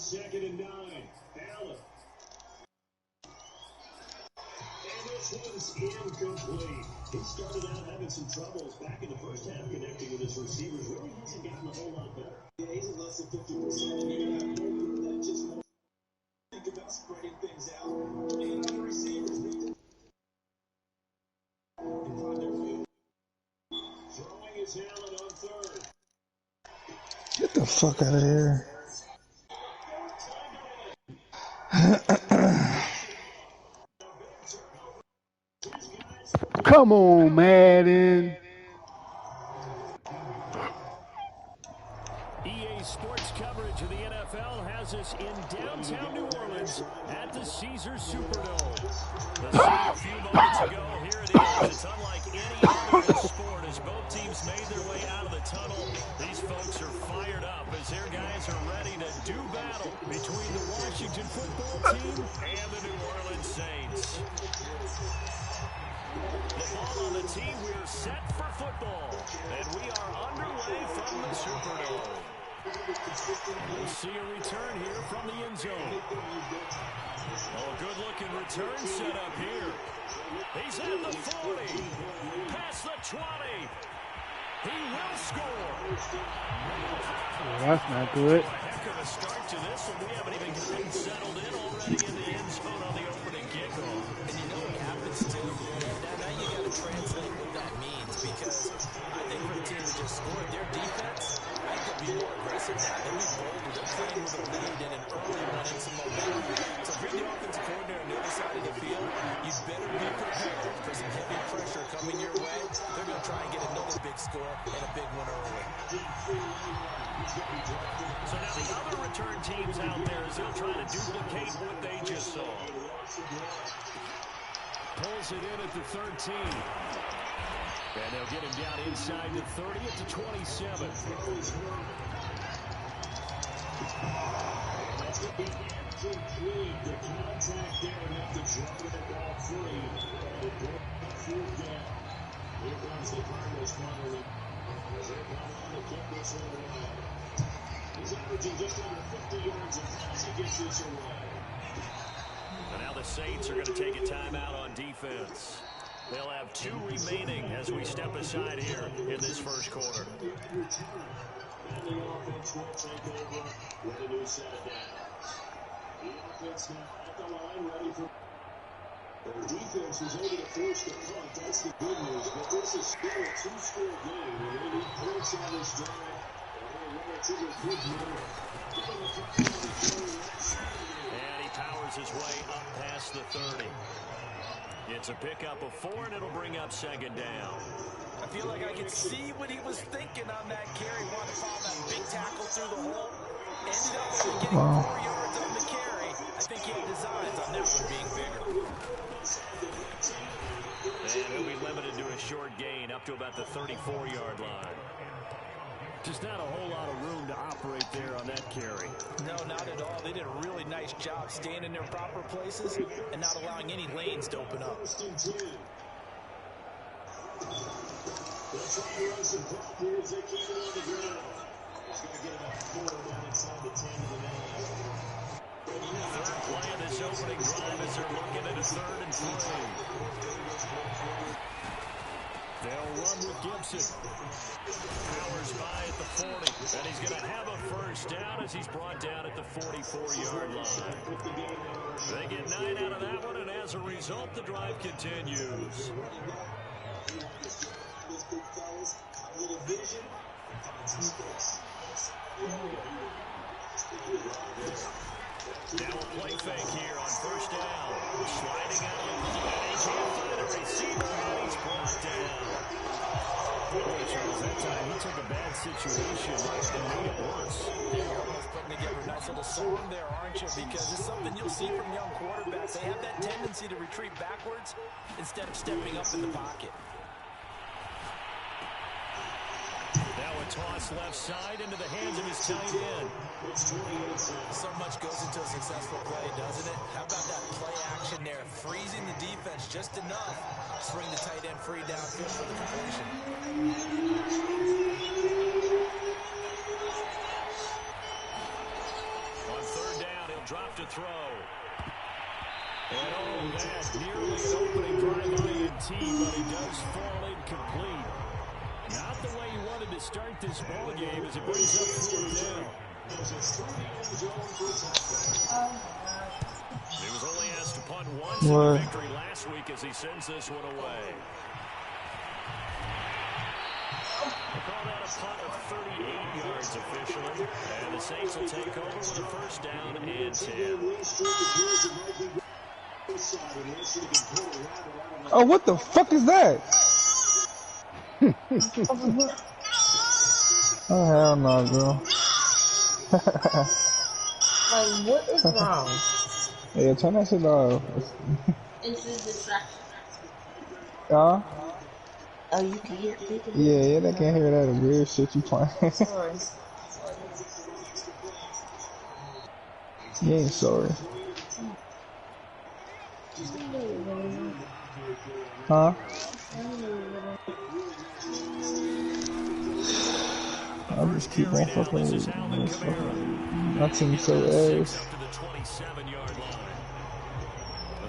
second and 9. Allen. And this one's incomplete. He started out having some troubles back in the first half connecting with his receivers. Really hasn't gotten a whole lot better. Yeah, he's at less than 50%. You're going to have more room than just more. Think about spreading things out. And the receivers. Throwing his Allen on third. Get the fuck out of here. Come on, Madden. EA Sports coverage of the NFL has us in downtown New Orleans at the Caesars Superdome. The scene a few moments ago, here it is. It's unlike any other sport as both teams made their way out of the tunnel. These folks are fired up as their guys are ready to do battle between the Washington football team and the New Orleans Saints. The ball on the tee, we're set for football, and we are underway from the Superdome. We'll see a return here from the end zone. Oh, a good-looking return set up here. He's at the 40, past the 20. He will score. Well, that's not good. A heck of a start to this one. We haven't even gotten settled in already in the end zone on the opening kickoff. And you know what happens too? Now you got to translate what that means, because I think for the team to just score, their defense, I think they'll be more aggressive now. They'll be bolder. They're playing with a lead and an early one and some momentum. So if you're the offensive coordinator on the other side of the field, you better be prepared for some heavy pressure coming your way. They're going to try and get another big score and a big one early. So now the other return teams out there is they'll try to duplicate what they just saw. Pulls it in at the 13. And they'll get him down inside the 30 at the 27. That's going to be incomplete. The contact there enough to drop the ball free. It broke through down. Here comes the Cardinals finally. As they come on to kick this one away. He's averaging just under 50 yards as he gets this away. And now the Saints are going to take a timeout on defense. They'll have 2 remaining as we step aside here in this first quarter. And the offense will take over with a new set of downs. The offense now at the line ready for... Their defense was able to force the punt. That's the good news. But this is still a 2-score game. And they need points on this drive. And he powers his way up past the 30. It's a pickup of 4, and it'll bring up second down. I feel like I could see what he was thinking on that carry. Wanted to follow that big tackle through the hole. Ended up only getting 4 yards on the carry. I think he had designs on that one being bigger. And he'll be limited to a short gain up to about the 34-yard line. Just not a whole lot of room to operate there on that carry. No, not at all. They did a really nice job staying in their proper places and not allowing any lanes to open up. Third play of this opening drive as they're looking at a 3rd and 14. They'll run with Gibson. Powers by at the 40. And he's going to have a first down as he's brought down at the 44-yard line. They get 9 out of that one, and as a result, the drive continues. Now a play fake here on first down. Sliding out. And he can't find a receiver, and he's brought down. Boy, Charles, that time he took a bad situation and made it worse. You're almost putting together a nice little song there, aren't you? Because it's something you'll see from young quarterbacks. They have that tendency to retreat backwards instead of stepping up in the pocket. Now a toss left side into the hands of his tight end. So much goes into a successful play, doesn't it? How about that play action there? Freezing the defense just enough to swing the tight end free downfield for the completion. On 3rd drop to throw. And oh, that's nearly an opening drive by INT, but he does fall incomplete. Not the way he wanted to start this ball game as it brings up 4th down. He was only asked to punt once in the victory last week as he sends this one away. They call that a punt of 38 yards officially. And the Saints will take over with a 1st down and 10. Oh, what the fuck is that? Oh, hell no, girl. Like, what is wrong? Yeah, turn that shit off. It's a distraction. Huh? Oh, you can hear it? Yeah, they can hear that weird shit you playing. Sorry. You ain't sorry. Huh? I just keep on fucking with this fucking. My team's so ass.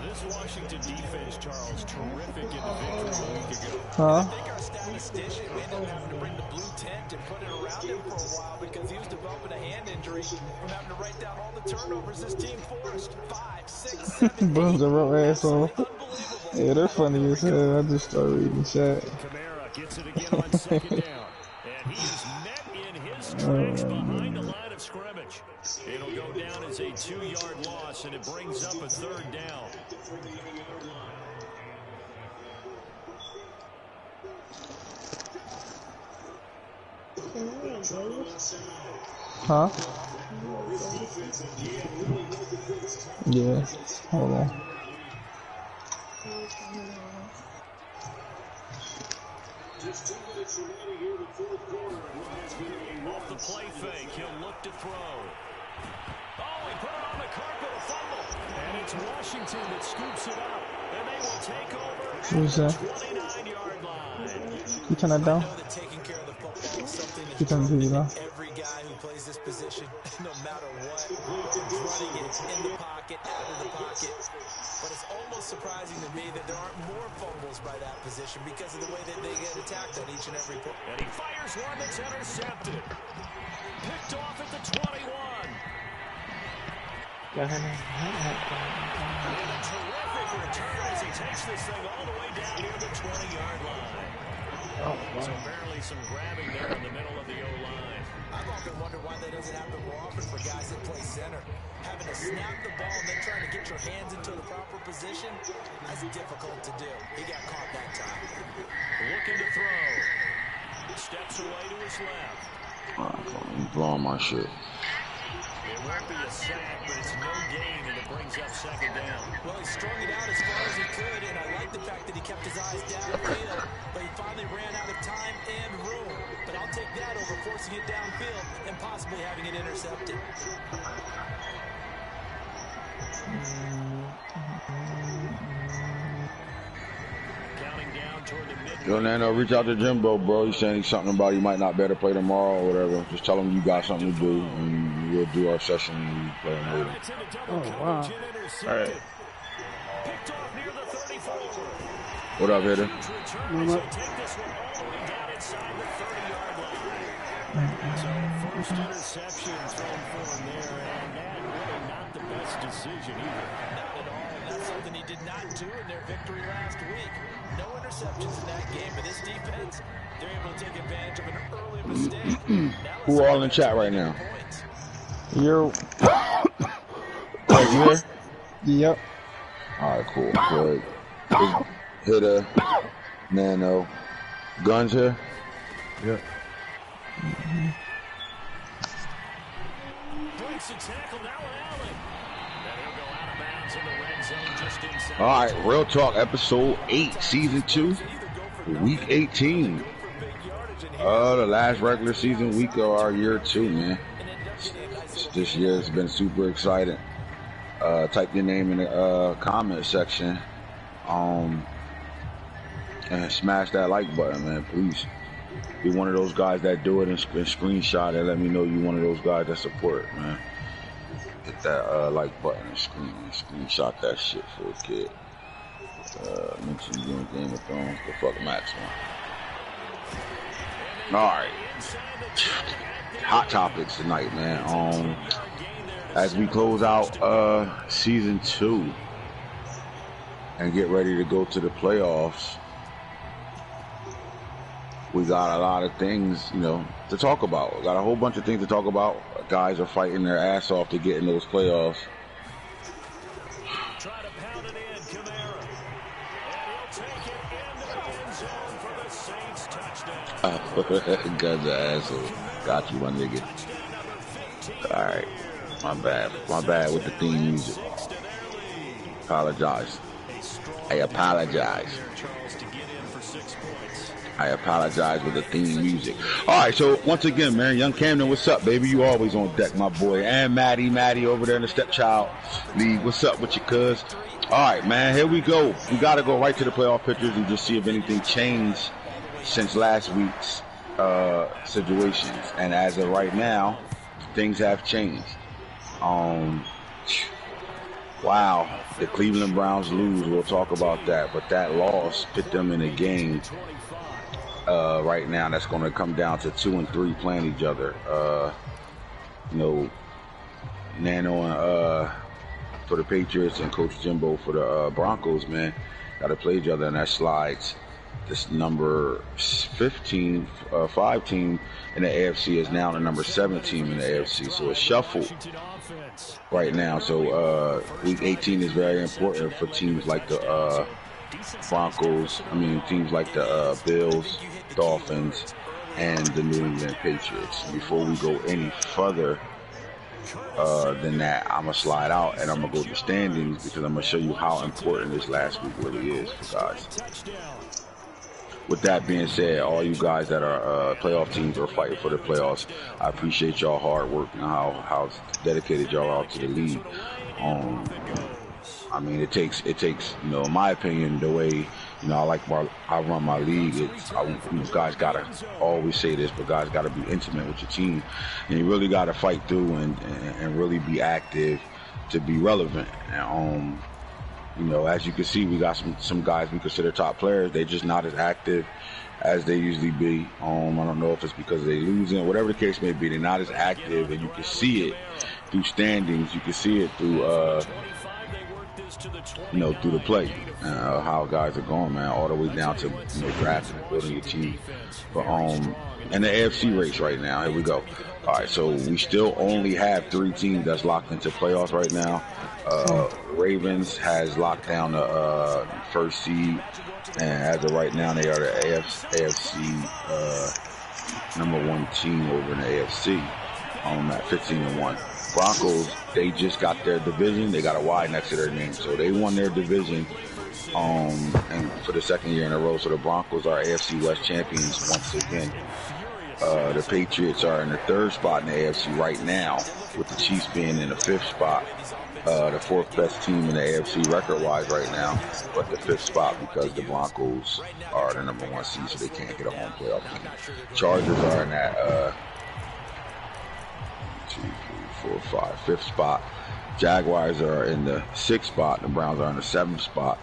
This Washington defense, Charles, terrific in the victory a week ago. Huh? I think our statistician ended up having to bring the blue tent and put it around him for a while because he was developing a hand injury from having to write down all the turnovers this team forced. 5, 6, 7, Bros a real 8. asshole. Yeah, they're funny as hell. I just started reading chat. Kamara gets it again on 2nd down. And he is met in his tracks behind the line of scrimmage. It'll go down as a 2-yard loss, and it brings up a 3rd down. Huh? Yeah. Hold on. Just 2 minutes remaining here in the 4th quarter. Off the play fake, he'll look to throw. Oh, he put it on the carpet, a fumble. And it's Washington that scoops it up. And they will take over Who's that? at the 29-yard line. You turn that down? I know that taking care of the football is something You turn the TV down? every guy who plays this position, no matter what, running it in the pocket, out of the pocket. But it's almost surprising to me that there aren't more fumbles by that position because of the way that they get attacked on each and every play. And he fires one that's intercepted. Picked off at the 21. And a terrific return as he takes this thing all the way down near the 20-yard line. Oh, wow. So barely some grabbing there in the middle of the O-line. I've often wondered why that doesn't happen more often for guys that play center. Having to snap the ball and then trying to get your hands into the proper position, that's difficult to do. He got caught that time. Looking to throw. Steps away to his left. I'm blowing my shit. It won't be a sack, but it's no gain, and it brings up 2nd down. Well, he strung it out as far as he could, and I like the fact that he kept his eyes downfield, but he finally ran out of time and room. But I'll take that over forcing it downfield and possibly having it intercepted. Counting down toward the mid. Yo, Nano, reach out to Jimbo, bro. He's saying something about he might not be able to play tomorrow or whatever. Just tell him you got something to do, and we'll do our session and we play him later. Oh, wow. All right. Picked off near the 34. What up, hitter? Take this one all the way down inside the 30-yard line. So first interception thrown for him there, and that really not the best decision either. Not at all, and that's something he did not do in their victory last week. No interceptions in that game, but this defense, they're able to take advantage of an early mistake. Who all in chat right now? You're. Oh, you here? Yep. All right, cool. Good. Hitter, Nano, Guns here? Yep. Breaks a tackle now, Allen. And he'll go out of bounds in the red zone just inside. All right, Real Talk, episode 8, season 2, week 18. The last regular season week of our year 2, man. This year has been super exciting. Type your name in the comment section. And smash that like button, man, please. Be one of those guys that do it and screenshot it. Let me know you one of those guys that support it, man. hit that like button and screenshot that shit for a kid. Mention you in Game of Thrones. The fuck Max one. Alright. Hot topics tonight, man. As we close out season 2 and get ready to go to the playoffs, we got a lot of things, you know, to talk about. We got a whole bunch of things to talk about. Guys are fighting their ass off to get in those playoffs. Try to pound it in, Kamara. And he'll take it into the end zone for the Saints touchdown. Got the asshole. Got you, my nigga. Alright. My bad with the theme music. Apologize. I apologize. I apologize with the theme music. All right, so once again, man, Young Camden, what's up, baby? You always on deck, my boy. And Maddie over there in the stepchild league. What's up with you, cuz? All right, man, here we go. We got to go right to the playoff pictures and just see if anything changed since last week's situations. And as of right now, things have changed. Wow, the Cleveland Browns lose. We'll talk about that. But that loss put them in a game right now that's going to come down to 2 and 3 playing each other. You know, Nano and for the Patriots and Coach Jimbo for the Broncos, man, got to play each other, and that slides this number 15, 5 team in the AFC is now the number 7 team in the AFC. So it's shuffled right now. So Week 18 is very important for teams like the Broncos. I mean, teams like the Bills, Dolphins, and the New England Patriots. Before we go any further than that, I'm going to slide out and I'm going to go to the standings because I'm going to show you how important this last week really is for guys. With that being said, all you guys that are playoff teams or fighting for the playoffs, I appreciate y'all hard work and how dedicated y'all are to the league. I mean, it takes, you know, in my opinion, the way, you know, I run my league. You know, guys gotta always say this, but guys gotta be intimate with your team, and you really gotta fight through and really be active to be relevant. And you know, as you can see, we got some guys we consider top players. They're just not as active as they usually be. I don't know if it's because they losing, whatever the case may be. They're not as active, and you can see it through standings. You can see it through, you know, through the play, how guys are going, man, all the way down to, you know, drafting and building your team. But in the AFC race right now, here we go. All right, so we still only have 3 teams that's locked into playoffs right now. Ravens has locked down the first seed, and as of right now, they are the AFC number 1 team over in the AFC at 15-1. Broncos, they just got their division. They got a Y next to their name, so they won their division and for the 2nd year in a row. So the Broncos are AFC West champions once again. The Patriots are in the 3rd spot in the AFC right now, with the Chiefs being in the 5th spot. The 4th best team in the AFC record-wise right now, but the 5th spot because the Broncos are the number 1 seed, so they can't get a home playoff game. Chargers are in that 5th spot. Jaguars are in the 6th spot. The Browns are in the 7th spot.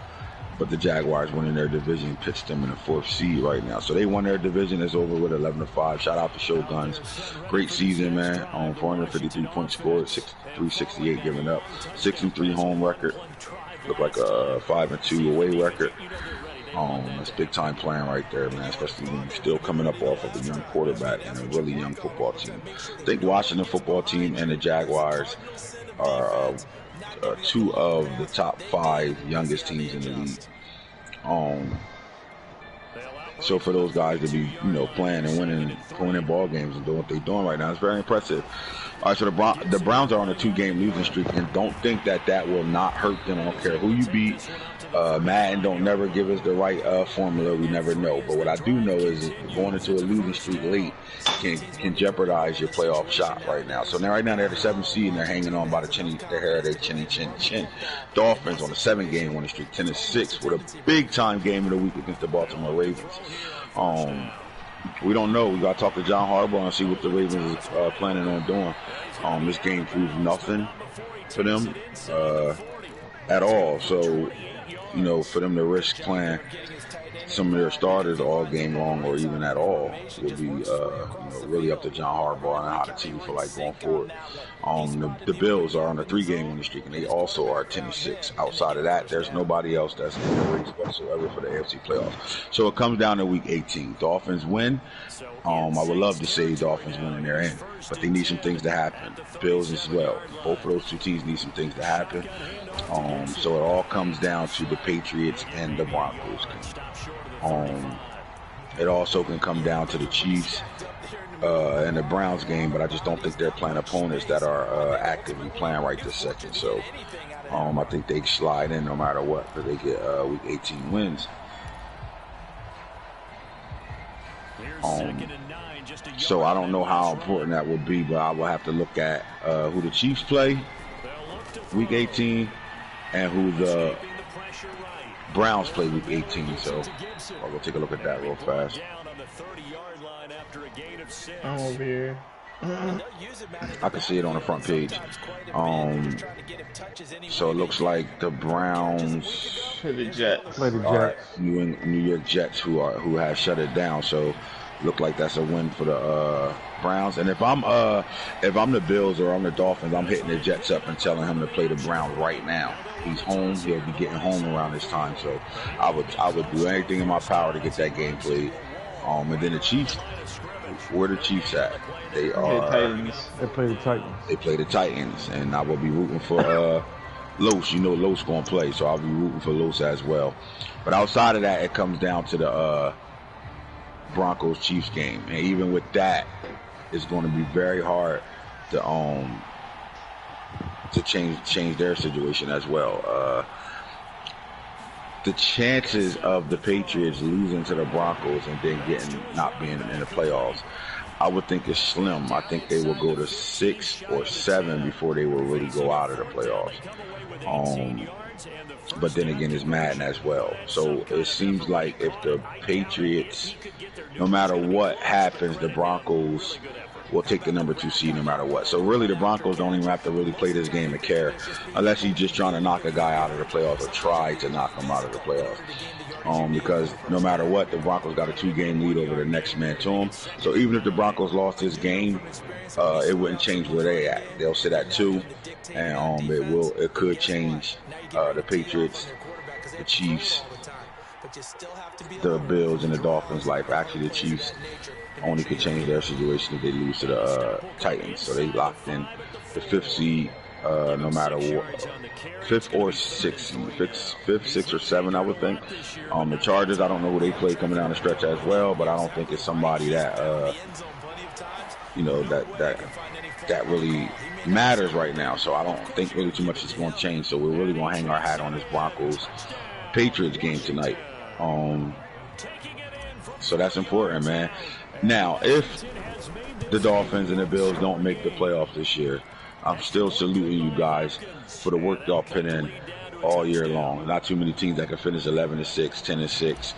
But the Jaguars winning their division pitched them in the 4th seed right now. So they won their division. It's over with 11-5. Shout out to Shoguns. Great season, man. 453 points scored, 368 given up, 6-3 home record. Look like a 5-2 away record. That's big time playing right there, man, especially when you're still coming up off of a young quarterback and a really young football team. I think Washington football team and the Jaguars are 2 of the top 5 youngest teams in the league. So for those guys to be, you know, playing and winning ball games and doing what they're doing right now, it's very impressive. All right, so the Browns are on a 2-game losing streak, and don't think that will not hurt them. I don't care who you beat. Madden don't never give us the right formula. We never know. But what I do know is going into a losing streak late can jeopardize your playoff shot right now. So now right now they're the 7th seed and they're hanging on by the hair of their chin. Dolphins on a 7-game winning streak, 10-6, with a big time game of the week against the Baltimore Ravens. We don't know. We got to talk to John Harbaugh and see what the Ravens is planning on doing. This game proves nothing for them at all. So, you know, for them to risk playing some of their starters all game long or even at all will be, you know, really up to John Harbaugh and how the team feel like going forward. The Bills are on a 3-game winning streak, and they also are 10-6. Outside of that, there's nobody else that's in the race whatsoever for the AFC playoffs. So it comes down to Week 18. Dolphins win. I would love to say Dolphins win and they're in, but they need some things to happen. Bills as well. Both of those two teams need some things to happen. So it all comes down to the Patriots and the Broncos. It also can come down to the Chiefs and the Browns game, but I just don't think they're playing opponents that are actively playing right this second. So I think they slide in no matter what, because they get Week 18 wins. So I don't know how important that will be, but I will have to look at who the Chiefs play Week 18 and who the Browns play Week 18. So I'll go take a look at that real fast. I'm over here. I can see it on the front page. So it looks like the Browns Play the Jets. New York Jets who have shut it down. So look like that's a win for the Browns. And if I'm the Bills or I'm the Dolphins, I'm hitting the Jets up and telling him to play the Browns right now. He's home. He'll be getting home around this time. So I would do anything in my power to get that game played. And then the Chiefs, where the Chiefs at? They are Titans. They play the Titans. They play the Titans, and I will be rooting for Los. You know Los going to play, so I'll be rooting for Los as well. But outside of that, it comes down to the Broncos-Chiefs game, and even with that, it's going to be very hard to change their situation as well. The chances of the Patriots losing to the Broncos and then not being in the playoffs, I would think is slim. I think they will go to 6 or 7 before they will really go out of the playoffs. But then again, it's Madden as well. So it seems like if the Patriots, no matter what happens, the Broncos will take the number 2 seed no matter what. So really the Broncos don't even have to really play this game and care, unless he's just trying to knock a guy out of the playoffs or try to knock him out of the playoffs. Because no matter what, the Broncos got a 2-game lead over the next man to them. So even if the Broncos lost this game, it wouldn't change where they at. They'll sit at 2, and it could change the Patriots, the Chiefs, the Bills, and the Dolphins' life. Actually, the Chiefs only could change their situation if they lose to the Titans. So they locked in the 5th seed, no matter what. 5th or 6th seed. 5th, 6th, or 7, I would think. The Chargers, I don't know who they play coming down the stretch as well, but I don't think it's somebody that, that really matters right now. So I don't think really too much is going to change. So we're really going to hang our hat on this Broncos-Patriots game tonight. So that's important, man. Now, if the Dolphins and the Bills don't make the playoffs this year, I'm still saluting you guys for the work y'all put in all year long. Not too many teams that can finish 11-6,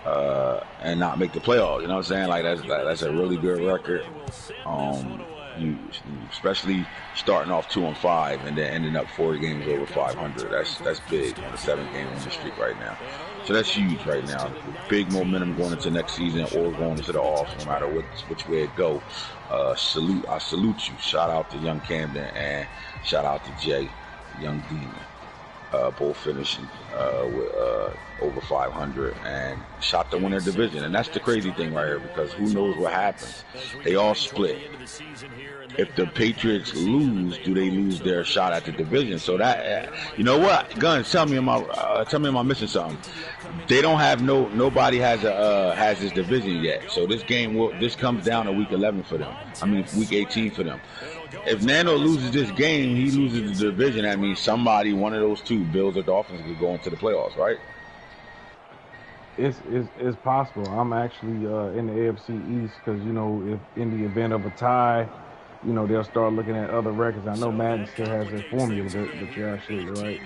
10-6, and not make the playoffs. You know what I'm saying? Like that's a really good record. You especially starting off 2-5 and then ending up 4 games over 500. That's big on a 7-game winning streak right now. So that's huge right now. Big momentum going into next season or going into the off, no matter which way it go. I salute you. Shout out to Young Camden and shout out to Jay, Young Demon. Both finishing with over 500 and shot to win their division. And that's the crazy thing right here, because who knows what happens. They all split. If the Patriots lose, do they lose their shot at the division? So that, you know what, Guns, tell me am I missing something? They don't have nobody has this division yet. So this comes down to week 11 for them. I mean week 18 for them. If Nano loses this game, he loses the division. That means somebody, one of those two, Bills or Dolphins, could go into the playoffs, right? It's possible. I'm actually in the AFC East because, you know, if in the event of a tie, you know, they'll start looking at other records. I know Madden still has their formula, but you're absolutely right.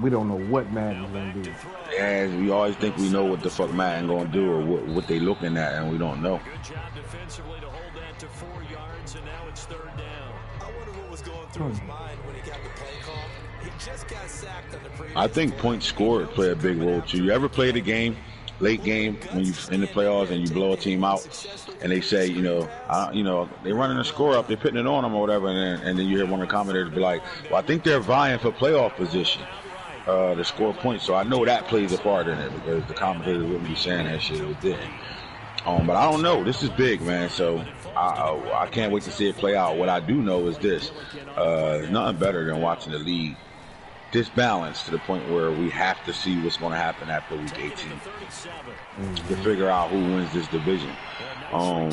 we don't know what Madden's gonna do. As we always think we know what the fuck Madden gonna do or what they looking at, and we don't know. Good job defensively to hold that to 4 yards, and now it's 3rd down. I wonder what was going through his mind when he got the play call. He just got sacked on the previous. I think points scored play a big role too. You ever played a game, late game, when you in the playoffs and you blow a team out, and they say, they're running a score up, they're putting it on them or whatever, and then you hear one of the commentators be like, well, I think they're vying for playoff position to score points. So I know that plays a part in it because the commentators wouldn't be saying that shit if it didn't. But I don't know. This is big, man. So I can't wait to see it play out. What I do know is this: nothing better than watching the league disbalanced to the point where we have to see what's going to happen after week 18 to figure out who wins this division. A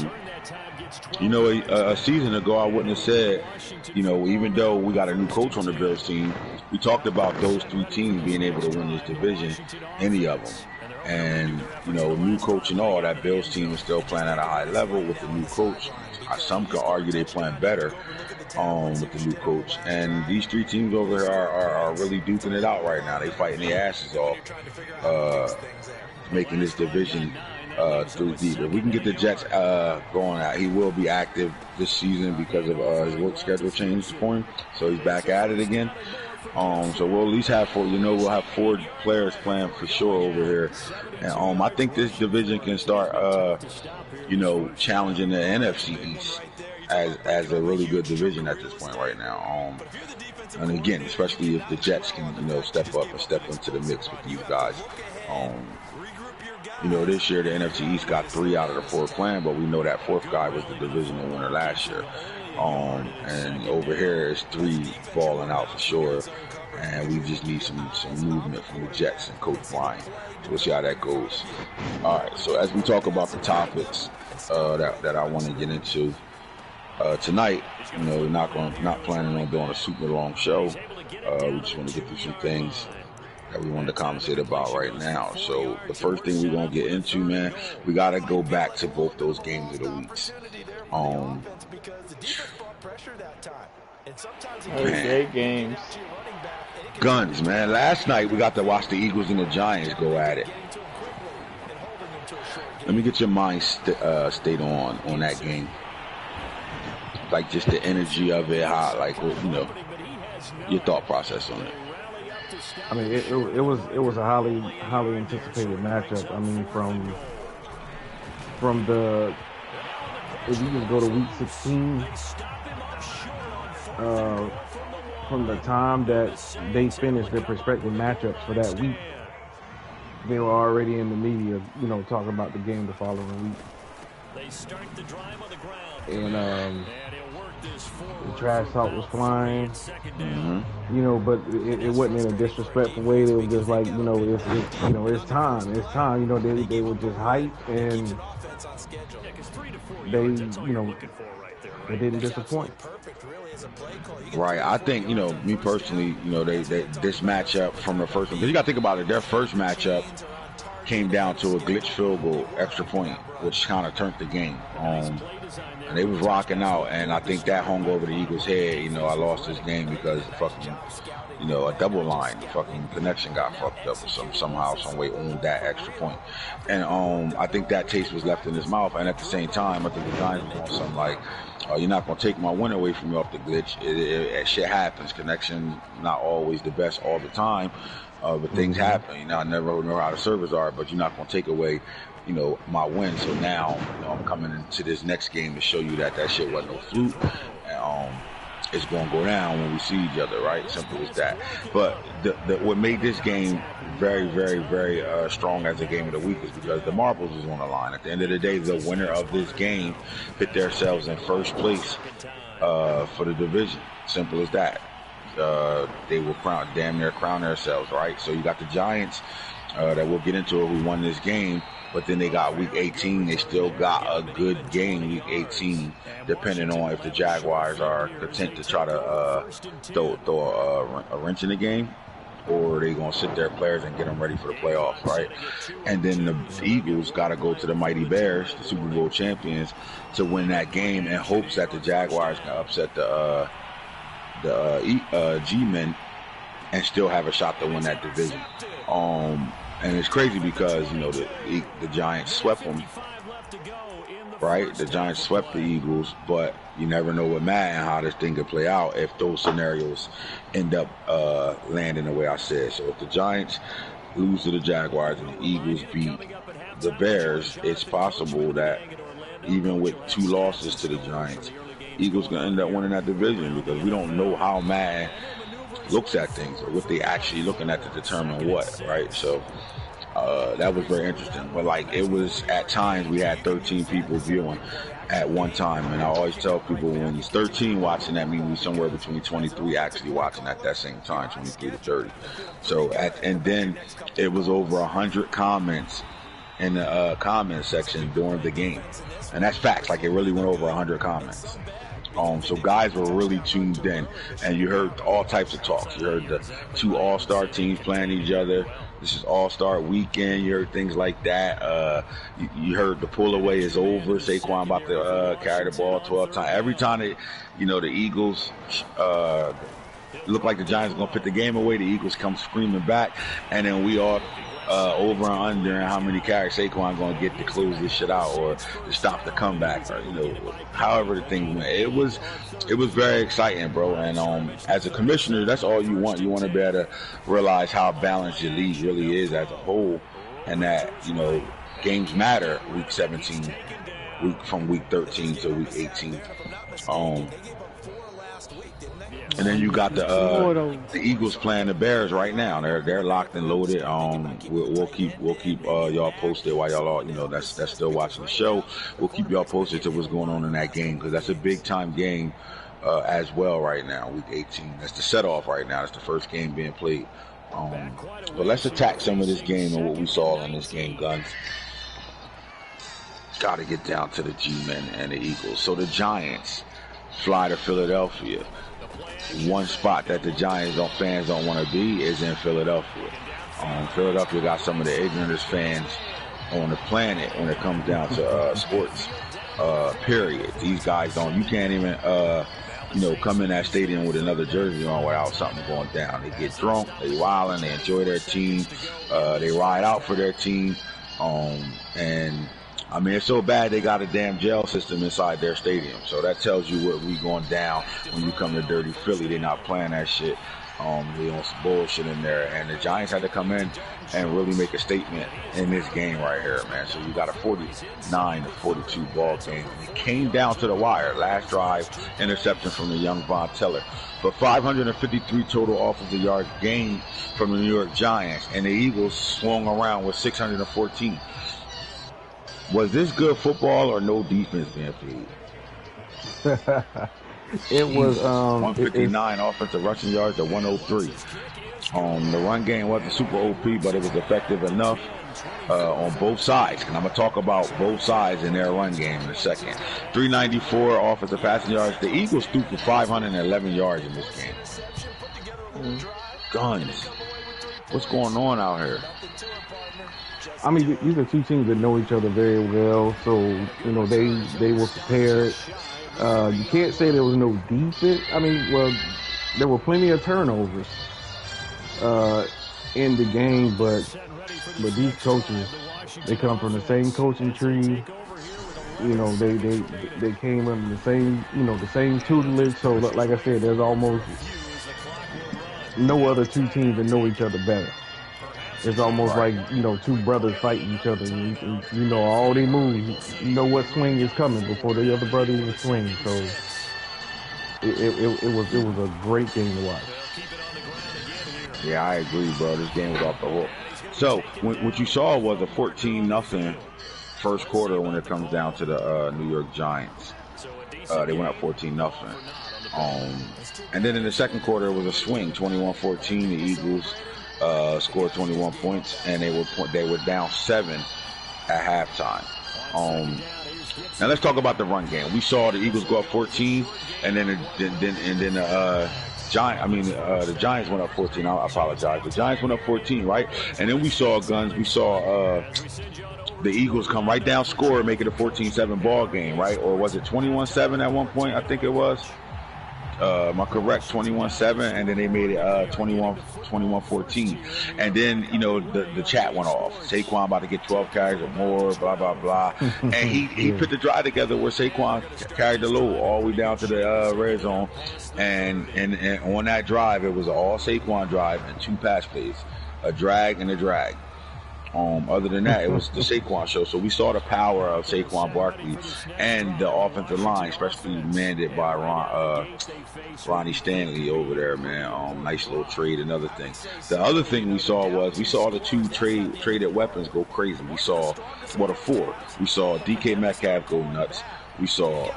season ago, I wouldn't have said, even though we got a new coach on the Bills team, we talked about those 3 teams being able to win this division, any of them. And, new coach and all, that Bills team is still playing at a high level with the new coach. Some could argue they're playing better with the new coach. And these 3 teams over here are really duking it out right now. They fighting their asses off, making this division 3 deep. If we can get the Jets going out, he will be active this season because of his work schedule changed for him. So he's back at it again. So we'll at least have 4. We'll have 4 players playing for sure over here. And I think this division can start, challenging the NFC East as a really good division at this point right now. And again, especially if the Jets can, step up and step into the mix with these guys. This year the NFC East got 3 out of the 4 playing, but we know that 4th guy was the divisional winner last year. And over here it's 3 falling out for sure, and we just need some movement from the Jets and Coach Brian. So we'll see how that goes. All right, so as we talk about the topics that I want to get into tonight, we're not planning on doing a super long show. We just want to get through some things that we wanted to conversate about right now. So the first thing we're gonna get into, man, we gotta go back to both those games of the weeks. Great games. Guns, man. Last night we got to watch the Eagles and the Giants go at it. Let me get your mind state on that game. Like just the energy of it, how, your thought process on it. I mean, it was a highly anticipated matchup. I mean, from the, if you just go to week 16, from the time that they finished their respective matchups for that week, they were already in the media, talking about the game the following week. And the trash talk was flying, but it wasn't in a disrespectful way. They were just like, it's time. They were just hyped, and they didn't disappoint. Right. I think, me personally, they this matchup from the first one, because you got to think about it, their first matchup came down to a glitch field goal, extra point, which kind of turned the game. And they was rocking out, and I think that hung over the Eagles' head. I lost this game because fucking, a double line, fucking connection got fucked up somehow, some way on that extra point. And I think that taste was left in his mouth. And at the same time, I think the Giants was doing something like, you're not going to take my win away from me off the glitch. Shit happens. Connection not always the best all the time, but things happen. I never know how the servers are, but you're not going to take away my win. So now, I'm coming into this next game to show you that shit wasn't no fluke. And, it's going to go down when we see each other, right? Simple as that. But what made this game very, very, very strong as a game of the week is because the marbles was on the line. At the end of the day, the winner of this game put themselves in first place for the division. Simple as that. They will damn near crown themselves, right? So you got the Giants that we'll get into it, who won this game. But then they got week 18. They still got a good game week 18, depending on if the Jaguars are content to try to throw a wrench in the game, or are they going to sit their players and get them ready for the playoffs, right? And then the Eagles got to go to the mighty Bears, the Super Bowl champions, to win that game in hopes that the Jaguars can upset the G-Men and still have a shot to win that division. And it's crazy because, you know, the Giants swept them, right? The Giants swept the Eagles, but you never know with Madden how this thing could play out if those scenarios end up landing the way I said. So if the Giants lose to the Jaguars and the Eagles beat the Bears, it's possible that even with 2 losses to the Giants, Eagles going to end up winning that division, because we don't know how Madden looks at things or what they actually looking at to determine what, right? So that was very interesting. But like, it was at times we had 13 people viewing at one time, and I always tell people when it's 13 watching, that means we somewhere between 23 actually watching at that same time, 23 to 30. So and then it was over 100 comments in the comment section during the game, and that's facts. Like, it really went over 100 comments. So guys were really tuned in, and you heard all types of talks. You heard the 2 all-star teams playing each other. This is all-star weekend. You heard things like that. You heard the pull away is over. Saquon about to carry the ball 12 times. Every time the Eagles look like the Giants are going to put the game away, the Eagles come screaming back, and then we all over and under and how many carries Saquon going to get to close this shit out or to stop the comeback, or, you know, however the thing went. It was very exciting, bro. And as a commissioner, that's all you want. You want to be able to realize how balanced your league really is as a whole, and that, you know, games matter week 17, from week 13 to week 18. And then you got the Eagles playing the Bears right now. They're locked and loaded. We'll keep y'all posted while y'all are, you know, that's still watching the show. We'll keep y'all posted to what's going on in that game, because that's a big time game as well right now. Week 18. That's the set off right now. That's the first game being played. But let's attack some of this game and what we saw in this game, Guns. Got to get down to the G-men and the Eagles. So the Giants fly to Philadelphia. One spot that the Giants fans don't want to be is in Philadelphia. Philadelphia got some of the ignorantest fans on the planet when it comes down to sports. Period. These guys you can't even come in that stadium with another jersey on without something going down. They get drunk, they wildin', they enjoy their team, they ride out for their team, and I mean, it's so bad they got a damn jail system inside their stadium. So that tells you what we going down when you come to dirty Philly. They're not playing that shit. They on some bullshit in there. And the Giants had to come in and really make a statement in this game right here, man. So you got a 49-42 ball game. It came down to the wire. Last drive, interception from the young Von Teller. But 553 total offensive yards gained from the New York Giants. And the Eagles swung around with 614. Was this good football or no defense being played? It was 159 offensive rushing yards to 103. The run game wasn't super OP, but it was effective enough on both sides. And I'm going to talk about both sides in their run game in a second. 394 offensive passing yards. The Eagles threw for 511 yards in this game. Guns. What's going on out here? I mean, these are 2 teams that know each other very well, so, you know, they were prepared. You can't say there was no defense. I mean, well, there were plenty of turnovers in the game, but these coaches, they come from the same coaching tree. You know, they came under the same tutelage. So, like I said, there's almost no other 2 teams that know each other better. It's almost like, you know, 2 brothers fighting each other. And you know all they moves. You know what swing is coming before the other brother even swings. So it was a great game to watch. Yeah, I agree, bro. This game was off the hook. So what you saw was a 14-0 first quarter when it comes down to the New York Giants. They went up 14-0. And then in the second quarter, it was a swing, 21-14. The Eagles scored 21 points, and they were down 7 at halftime. Now let's talk about the run game. We saw the Eagles go up 14, and then the Giants went up 14. I apologize. The Giants went up 14, right? And then we saw Guns. We saw the Eagles come right down, score, make it a 14-7 ball game, right? Or was it 21-7 at one point? I think it was. Am I correct? 21-7, and then they made it 21-14. And then, you know, the chat went off. Saquon about to get 12 carries or more, blah, blah, blah. And he put the drive together where Saquon carried the load all the way down to the red zone. And on that drive, it was an all Saquon drive and 2 pass plays, a drag and a drag. Other than that, it was the Saquon show. So we saw the power of Saquon Barkley and the offensive line, especially manned by Ronnie Stanley over there, man. Nice little trade. Another thing. The other thing we saw the 2 traded weapons go crazy. We saw the 4. We saw DK Metcalf go nuts. We saw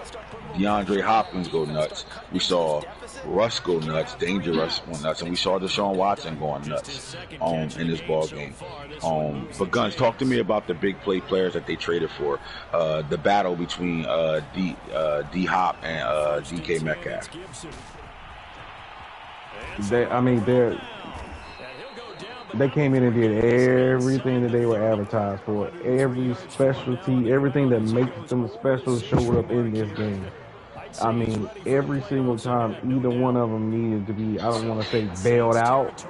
DeAndre Hopkins go nuts. We saw Russ go nuts, Dangerous go nuts, and we saw Deshaun Watson going nuts in this ball game. But Guns, talk to me about the big play players that they traded for. The battle between D Hop and DK Metcalf. They came in and did everything that they were advertised for. Every specialty, everything that makes them special showed up in this game. I mean, every single time either one of them needed to be, I don't want to say bailed out,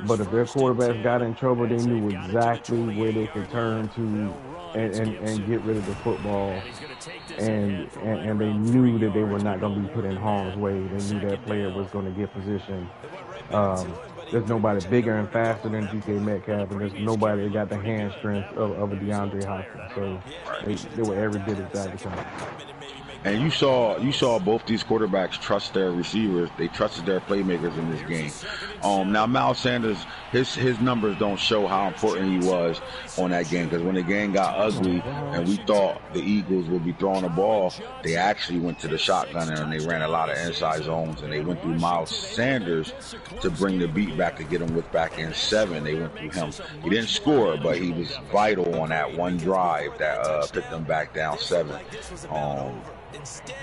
but if their quarterbacks got in trouble, they knew exactly where they could turn to and get rid of the football. And they knew that they were not going to be put in harm's way. They knew that player was going to get positioned. There's nobody bigger and faster than DK Metcalf, and there's nobody that got the hand strength of a DeAndre Hopkins. So they were every bit as advertised. And you saw both these quarterbacks trust their receivers. They trusted their playmakers in this game. Now Miles Sanders, his numbers don't show how important he was on that game, because when the game got ugly and we thought the Eagles would be throwing the ball, they actually went to the shotgun and they ran a lot of inside zones, and they went through Miles Sanders to bring the beat back to get him with back in 7. They went through him. He didn't score, but he was vital on that one drive that picked them back down 7.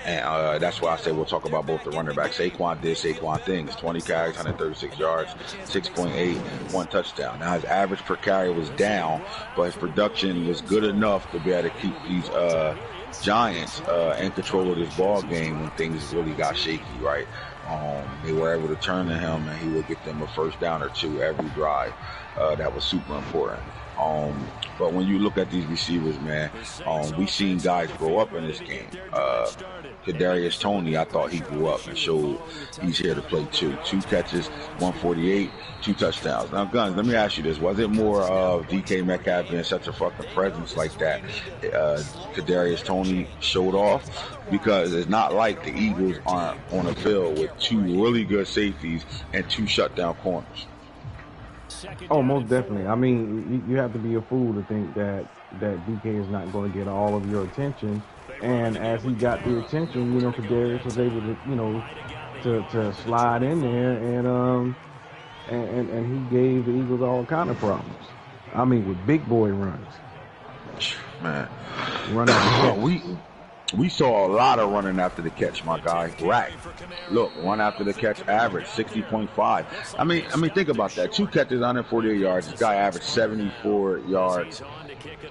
And that's why I say we'll talk about both the running backs. Saquon did Saquon things. 20 carries, 136 yards, 6.8, 1 touchdown. Now his average per carry was down, but his production was good enough to be able to keep these Giants in control of this ball game when things really got shaky, right? They were able to turn to him, and he would get them a first down or 2 every drive. That was super important. But when you look at these receivers, man, we seen guys grow up in this game. Kadarius Toney, I thought he grew up and showed he's here to play too. 2 catches, 148, 2 touchdowns. Now, Guns, let me ask you this. Was it more of DK Metcalf being such a fucking presence like that Kadarius Toney showed off? Because it's not like the Eagles aren't on the field with 2 really good safeties and 2 shutdown corners. Oh, most definitely. I mean, you have to be a fool to think that DK is not going to get all of your attention. And as he got the attention, Kadarius was able to, to slide in there and he gave the Eagles all kind of problems. I mean, with big boy runs. Man, we saw a lot of running after the catch, my guy. Rack. Look, run after the catch average 60.5. I mean, think about that. 2 catches, 148 yards. This guy averaged 74 yards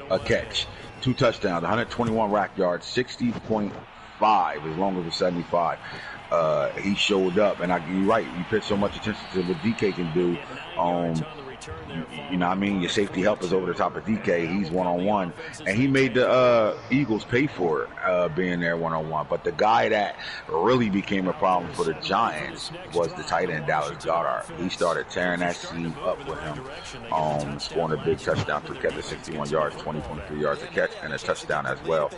a catch. 2 touchdowns, 121 rack yards, 60.5 as long as it's 75. He showed up, and you're right. You pay so much attention to what DK can do. You know what I mean? Your safety helpers over the top of DK. He's one-on-one. And he made the Eagles pay for it, being there one-on-one. But the guy that really became a problem for the Giants was the tight end, Dallas Goedert. He started tearing that team up with him, scoring a big touchdown, 3 catches, 61 yards, 20.3 yards a catch, and a touchdown as well.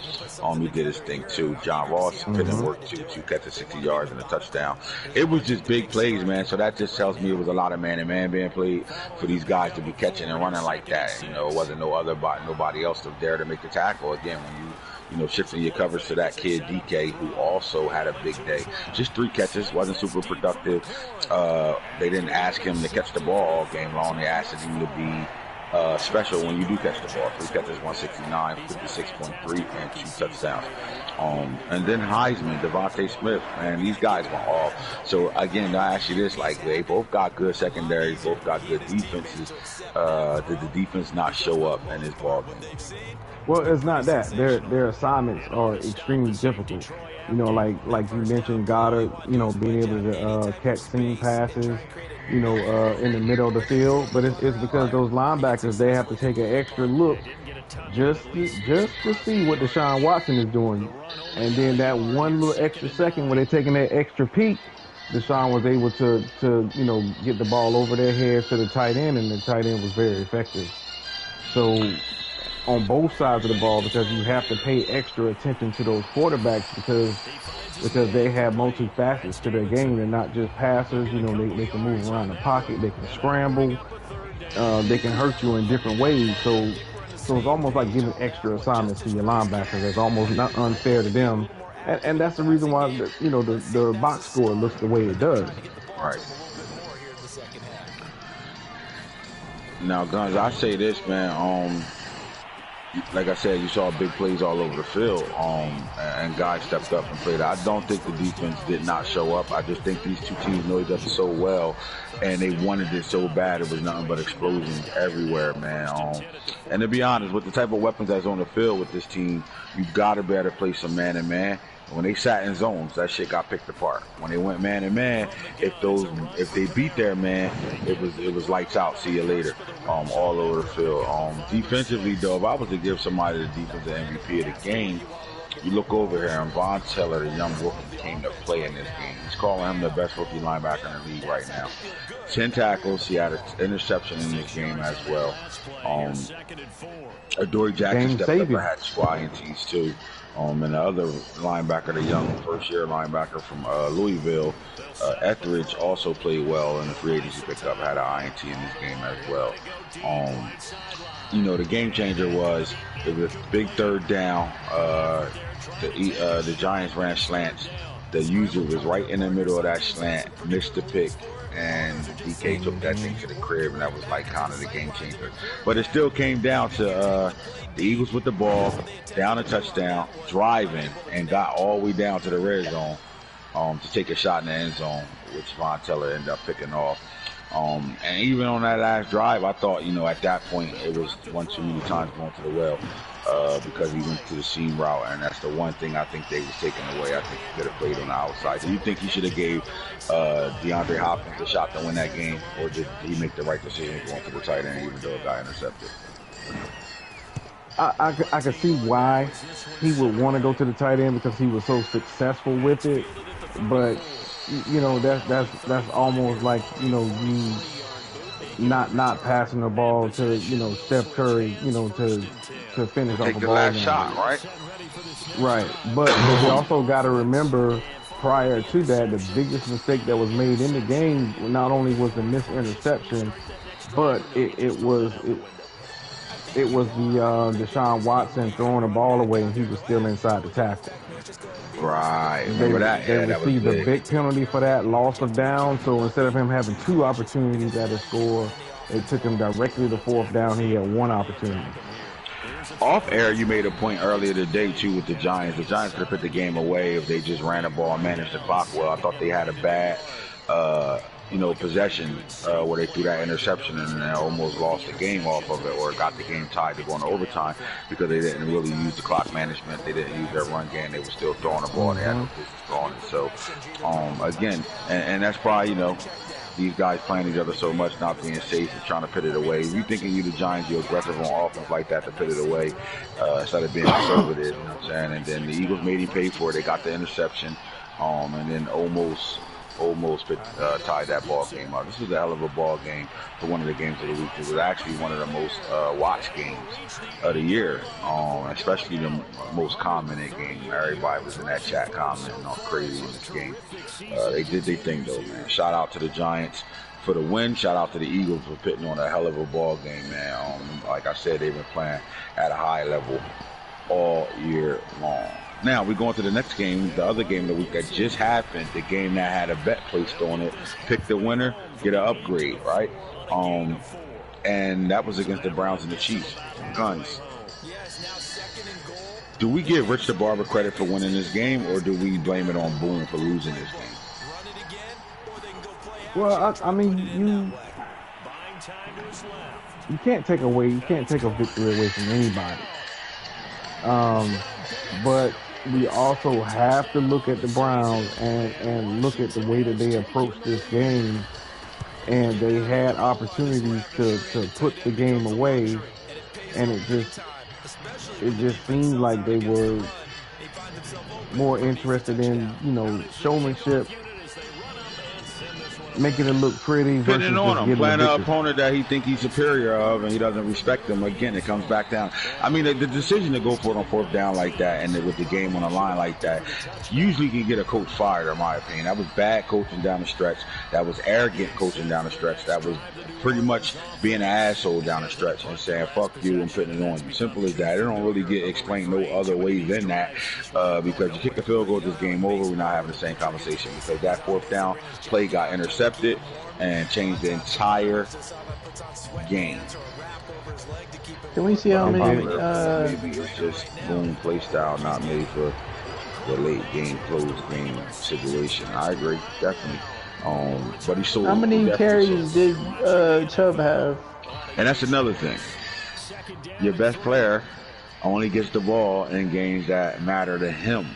He did his thing, too. John Ross put in work, too. 2 catches, 60 yards, and a touchdown. It was just big plays, man. So that just tells me it was a lot of man-to-man being played for these guys to be catching and running like that. It wasn't nobody else there to make the tackle. Again, when you shifting your coverage to that kid DK, who also had a big day. Just 3 catches, wasn't super productive. They didn't ask him to catch the ball all game long. They asked him to be special when you do catch the ball. 3 catches, 169, 56.3, and 2 touchdowns. And then Heisman, Devontae Smith, man, these guys were off. So again, I ask you this: like, they both got good secondaries, both got good defenses. Did the defense not show up in this ball game? Well, it's not that. Their assignments are extremely difficult. You know, like you mentioned, Goddard, you know, being able to catch seam passes, you know, in the middle of the field. But it's because those linebackers, they have to take an extra look just to see what Deshaun Watson is doing. And then that one little extra second when they're taking that extra peek, Deshaun was able to you know, get the ball over their heads to the tight end, and the tight end was very effective. So on both sides of the ball, because you have to pay extra attention to those quarterbacks because they have multi-facets to their game. They're not just passers. You know, they can move around the pocket. They can scramble. They can hurt you in different ways. So it's almost like giving extra assignments to your linebackers. It's almost not unfair to them. And that's the reason why, you know, the box score looks the way it does. Right. Now, Guns, I say this, man. Like I said, you saw big plays all over the field, and guys stepped up and played. I don't think the defense did not show up. I just think these two teams know each other so well, and they wanted it so bad. It was nothing but explosions everywhere, man. And to be honest, with the type of weapons that's on the field with this team, you got to be able to play some man-to-man. When they sat in zones, that shit got picked apart. When they went man to man, if they beat their man, it was lights out. See you later. All over the field. Defensively though, if I was to give somebody the defensive MVP of the game, you look over here and Von Teller, the young rookie, came to play in this game. He's calling him the best rookie linebacker in the league right now. 10 tackles. He had an interception in this game as well. Adoree Jackson stepped up and had 2 INTs too. And the other linebacker, the young first-year linebacker from Louisville, Etheridge, also played well in the free agency pickup, had an INT in this game as well. You know, the game changer was a big third down. The Giants ran slants. The user was right in the middle of that slant, missed the pick, and DK took that thing to the crib, and that was like kind of the game changer. But it still came down to the Eagles with the ball, down a touchdown, driving, and got all the way down to the red zone to take a shot in the end zone, which Von Teller ended up picking off. And even on that last drive, I thought, you know, at that point, it was one too many times going to the well because he went to the seam route, and that's the one thing I think they was taking away. I think he could have played on the outside. Do you think he should have gave DeAndre Hopkins a shot to win that game, or did he make the right decision going to the tight end even though it got intercepted? I could see why he would want to go to the tight end because he was so successful with it, but you know, that's almost like, you know, you not passing the ball to, you know, Steph Curry, you know, to finish off a ball. Take the last shot, right? Right, but we also got to remember, prior to that, the biggest mistake that was made in the game not only was the missed interception, but it was the Deshaun Watson throwing the ball away and he was still inside the tackle. Right. Remember that? They received a big penalty for that, loss of down. So instead of him having 2 opportunities at a score, they took him directly to 4th down. He had 1 opportunity. Off air, you made a point earlier today, too, with the Giants. The Giants could have put the game away if they just ran the ball and managed the clock well. I thought they had a bad you know, possession where they threw that interception and they almost lost the game off of it, or got the game tied to go into overtime because they didn't really use the clock management. They didn't use their run game. They were still throwing the ball. They had no business throwing it. So, again, and that's probably, you know, these guys playing each other so much, not being safe and trying to put it away. If you thinking you the Giants, you're aggressive on offense like that to put it away instead of being conservative, you know what I'm saying? And then the Eagles made him pay for it. They got the interception, and then almost tied that ball game up. This was a hell of a ball game for one of the games of the week. It was actually one of the most watched games of the year, especially the most commented game. Everybody was in that chat commenting all crazy in this game. They did their thing though, man. Shout out to the Giants for the win. Shout out to the Eagles for putting on a hell of a ball game, man. Like I said, they've been playing at a high level all year long. Now, we're going to the next game, the other game of the week that just happened, the game that had a bet placed on it. Pick the winner, get an upgrade, right? and that was against the Browns and the Chiefs. Guns. Do we give Rich the Barber credit for winning this game, or do we blame it on Boone for losing this game? Well, I mean, you can't take a victory away from anybody. But we also have to look at the Browns and look at the way that they approached this game, and they had opportunities to put the game away, and it just seemed like they were more interested in, showmanship, making it look pretty. Putting on him, playing an opponent that he think he's superior of, and he doesn't respect them. Again, it comes back down. I mean, the decision to go for it on fourth down like that, and with the game on the line like that, usually can get a coach fired, in my opinion. That was bad coaching down the stretch. That was arrogant coaching down the stretch. That was pretty much being an asshole down the stretch and saying, fuck you, and putting it on you. Simple as that. It don't really get explained no other way than that, because you kick a field goal, this game over, we're not having the same conversation, because that fourth down play got intercepted and changed the entire game. Can we see how many? Maybe it's just Boone play style not made for the late game, close game situation. I agree, definitely. But he's so. How many carries did Chubb have? And that's another thing. Your best player only gets the ball in games that matter to him.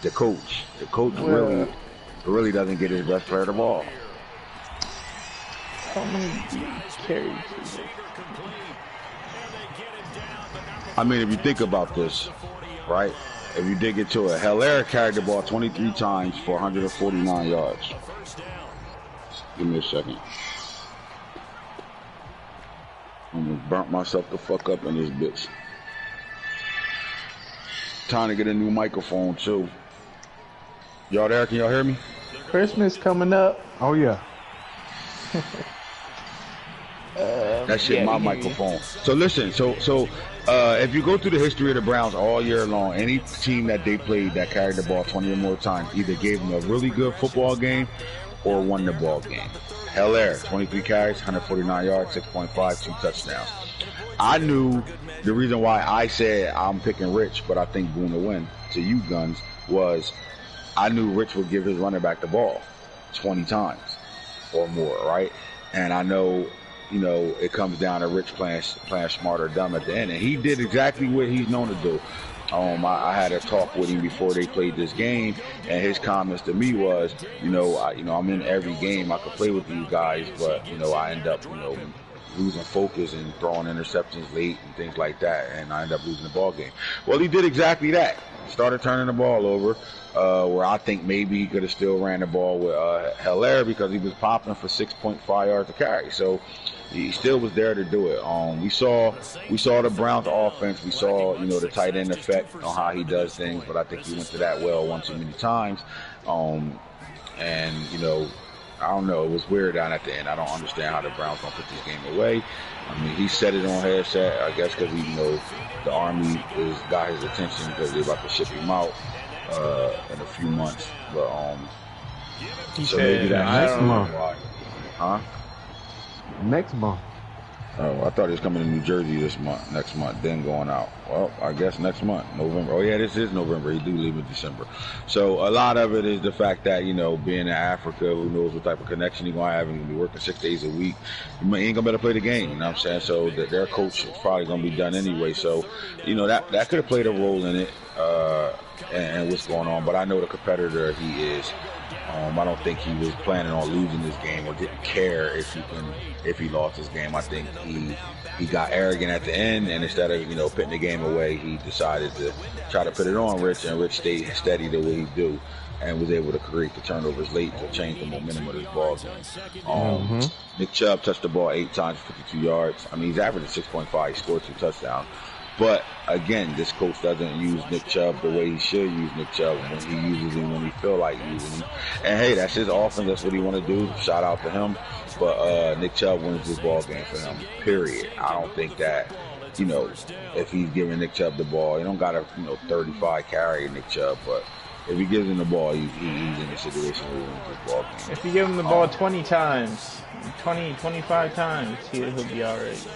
The coach. The coach really doesn't get his best player the ball. How many carries? I mean, if you think about this, right? If you dig into it, Hilaire carried the ball 23 times for 149 yards. Give me a second. I'm gonna burnt myself the fuck up in this bitch. Time to get a new microphone too. Y'all there? Can y'all hear me? Christmas coming up. Oh yeah. That shit, my microphone. So listen, so if you go through the history of the Browns all year long, any team that they played that carried the ball 20 or more times either gave them a really good football game or won the ball game. Hilaire, 23 carries, 149 yards, 6.5, 2 touchdowns. I knew the reason why I said I'm picking Rich, but I think Boone will win, to you Guns, was I knew Rich would give his running back the ball 20 times or more, right? And I know, it comes down to Rich playing smart or dumb at the end. And he did exactly what he's known to do. I had a talk with him before they played this game, and his comments to me was, I'm in every game. I could play with these guys, but, I end up, losing focus and throwing interceptions late and things like that, and I end up losing the ball game. Well, he did exactly that. Started turning the ball over, where I think maybe he could have still ran the ball with Hilaire, because he was popping for 6.5 yards to carry. So he still was there to do it. We saw the Browns offense. We saw, the tight end effect on how he does things, but I think he went to that well one too many times. I don't know. It was weird down at the end. I don't understand how the Browns don't put this game away. I mean, he said it on headset, I guess, because the Army got his attention because they're about to ship him out in a few months. But so maybe that's next month. Huh? Next month. Oh, I thought he was coming to New Jersey next month, then going out. Well, I guess next month, November. Oh yeah, this is November. He do leave in December. So a lot of it is the fact that, being in Africa, who knows what type of connection he's going to have, and be working 6 days a week. He ain't going to be able to play the game, you know what I'm saying? So their coach is probably going to be done anyway. So, that could have played a role in it, and what's going on. But I know the competitor he is. I don't think he was planning on losing this game or didn't care if he lost this game. I think he got arrogant at the end, and instead of putting the game away, he decided to try to put it on Rich, and Rich stayed steady the way he do, and was able to create the turnovers late to change the momentum of this ball game. Nick Chubb touched the ball 8 times, 52 yards. I mean, he's averaging 6.5. He scored 2 touchdowns. But again, this coach doesn't use Nick Chubb the way he should use Nick Chubb, when he uses him when he feel like using him. And hey, that's his offense. That's what he want to do. Shout out to him. But Nick Chubb wins this ball game for him. Period. I don't think that, if he's giving Nick Chubb the ball, you don't got to 35 carry Nick Chubb, but If he gives him the ball, he's in a situation where he wins this ball game. If you give him the ball 20 times, 25 times, he'll be all right.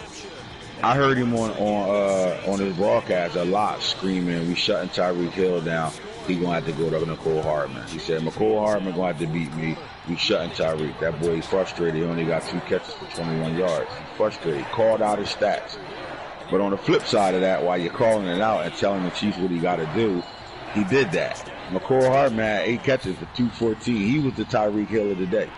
I heard him on his broadcast a lot screaming, "We shutting Tyreek Hill down. He gonna have to go to Nicole Hardman." He said, "Nicole Hardman gonna have to beat me. We shutting Tyreek." That boy, he's frustrated. He only got 2 catches for 21 yards. He's frustrated. He called out his stats. But on the flip side of that, while you're calling it out and telling the Chiefs what he got to do, he did that. McCall Hardman had 8 catches for 214. He was the Tyreek Hill of the day.